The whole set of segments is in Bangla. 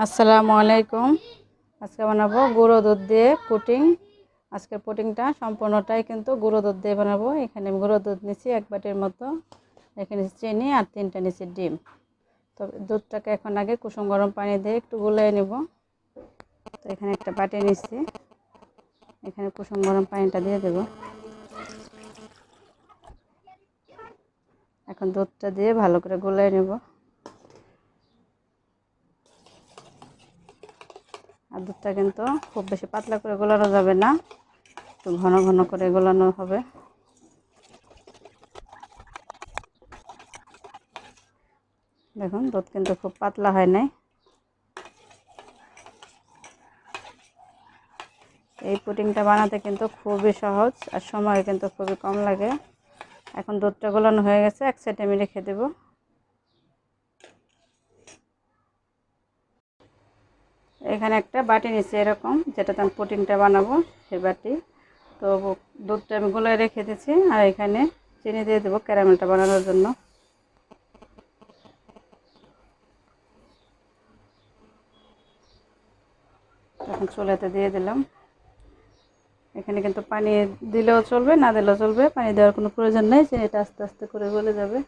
আসসালামু আলাইকুম। আজকে বানাবো গুঁড়ো দুধ দিয়ে পুডিং। আজকের পুডিংটা সম্পূর্ণটাই কিন্তু গুঁড়ো দুধ দিয়ে বানাবো। এখানে আমি গুঁড়ো দুধ নিচ্ছি 1 বাটির মতো, এখানে চিনি আর 3টা নিচ্ছি ডিম। তো দুধটাকে এখন আগে কুসুম গরম পানি দিয়ে একটু গুলিয়ে নেব। তো এখানে একটা বাটি নিচ্ছি, এখানে কুসুম গরম পানিটা দিয়ে দেব। এখন দুধটা দিয়ে ভালো করে গুলিয়ে নেব। আর দুধটা কিন্তু খুব বেশি পাতলা করে গোলানো যাবে না, একটু ঘন ঘন করে গোলানো হবে। দেখুন দুধ কিন্তু খুব পাতলা হয় নাই। এই পুডিংটা বানাতে কিন্তু খুবই সহজ আর সময় কিন্তু খুবই কম লাগে। এখন দুধটা গোলানো হয়ে গেছে, এক সাইডে আমি রেখে দেব। এখানে একটা বাটি নিচ্ছি এরকম, যেটাতে আমি পুডিংটা বানাবো সেই বাটি। তো দুধটা আমি গোলায় রেখে দিচ্ছি আর এখানে চিনি দিয়ে দেবো ক্যারামেলটা বানানোর জন্য। এখন চুলাতে দিয়ে দিলাম। এখানে কিন্তু পানি দিলেও চলবে, না দিলেও চলবে, পানি দেওয়ার কোনো প্রয়োজন নেই, চিনিটা আস্তে আস্তে করে গলে যাবে।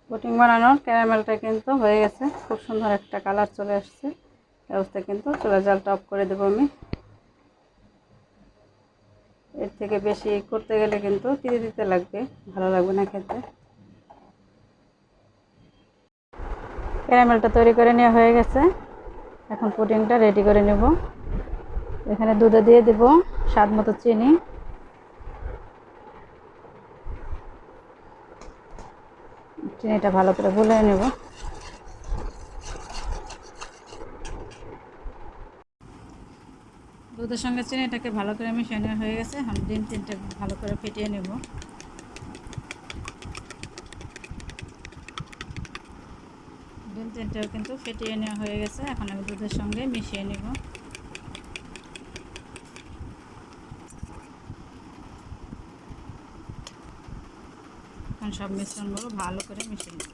পুডিং বানানোর ক্যারামেলটা কিন্তু হয়ে গেছে, খুব সুন্দর একটা কালার চলে আসছে। এই অবস্থায় কিন্তু চুলার জালটা অফ করে দেবো আমি। এর থেকে বেশি করতে গেলে কিন্তু তিতে দিতে লাগবে, ভালো লাগবে না খেতে। ক্যারামেলটা তৈরি করে নেওয়া হয়ে গেছে, এখন পুডিংটা রেডি করে নেব। এখানে দুধে দিয়ে দেব স্বাদ মতো চিনি। চিনিটা ভালো করে গুলিয়ে নেব। দুধের সঙ্গে চিনিটাকে ভালো করে মিশিয়ে নেওয়া হয়ে গেছে, এখন ডিম 3টে ভালো করে ফেটিয়ে নেব। ডিম 3টেও কিন্তু ফেটিয়ে নেওয়া হয়ে গেছে, এখন আমি দুধের সঙ্গে মিশিয়ে নেব। এখন সব মিশ্রণগুলো ভালো করে মিশিয়ে নেব।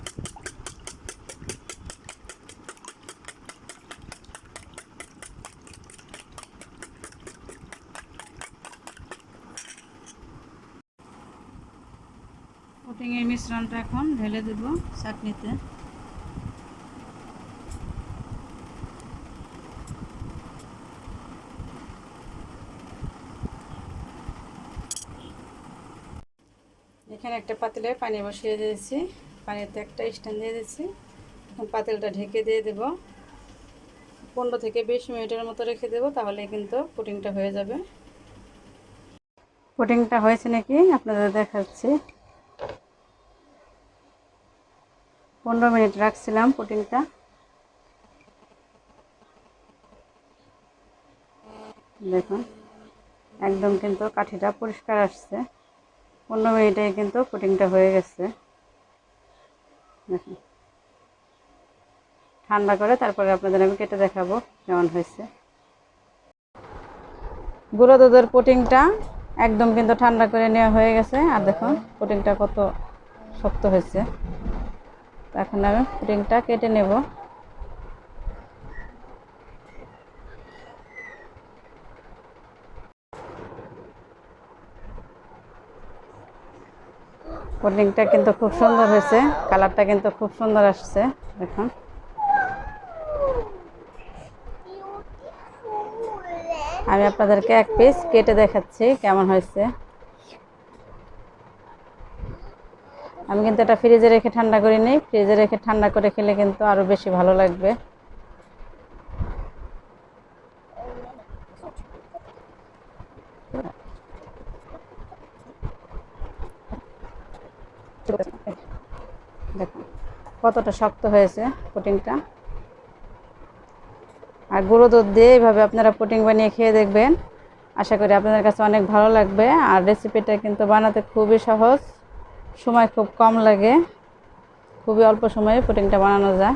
পুডিংয়ের মিশ্রণটা এখন ঢেলে দেব চাটনিতে। এখানে একটা পাতিলে পানি বসিয়ে দিয়েছি, পানিতে একটা স্ট্যান্ড দিয়ে দিচ্ছি। এখন পাতিলটা ঢেকে দিয়ে দেব, 15 থেকে 20 মিনিটের মতো রেখে দেব, তাহলে কিন্তু পুডিংটা হয়ে যাবে। পুডিংটা হয়েছে নাকি আপনাদের দেখাচ্ছি। 15 মিনিট রাখছিলাম পুডিংটা। দেখুন একদম কিন্তু কাঠিটা পরিষ্কার আসছে। 15 মিনিটে কিন্তু পুডিংটা হয়ে গেছে। দেখুন ঠান্ডা করে তারপরে আপনাদের আমি কেটে দেখাবো কেমন হয়েছে। গুঁড়ো দুধের পুডিংটা একদম কিন্তু ঠান্ডা করে নেওয়া হয়ে গেছে, আর দেখুন পুডিংটা কত শক্ত হয়েছে। এখন আমি পুডিংটা কেটে নেব। পুডিংটা কিন্তু খুব সুন্দর হয়েছে, কালারটা কিন্তু খুব সুন্দর আসছে। দেখুন আমি আপনাদেরকে এক পিস কেটে দেখাচ্ছি কেমন হয়েছে। আমি কিন্তু এটা ফ্রিজে রেখে ঠান্ডা করি নি, ফ্রিজে রেখে ঠান্ডা করে খেলে কিন্তু আরও বেশি ভালো লাগবে। দেখুন কতটা শক্ত হয়েছে পুডিংটা। আর গুঁড়ো দুধ দিয়ে এইভাবে আপনারা পুডিং বানিয়ে খেয়ে দেখবেন, আশা করি আপনাদের কাছে অনেক ভালো লাগবে। আর রেসিপিটা কিন্তু বানাতে খুবই সহজ, সময় খুব কম লাগে, খুবই অল্প সময়ে পুডিংটা বানানো যায়।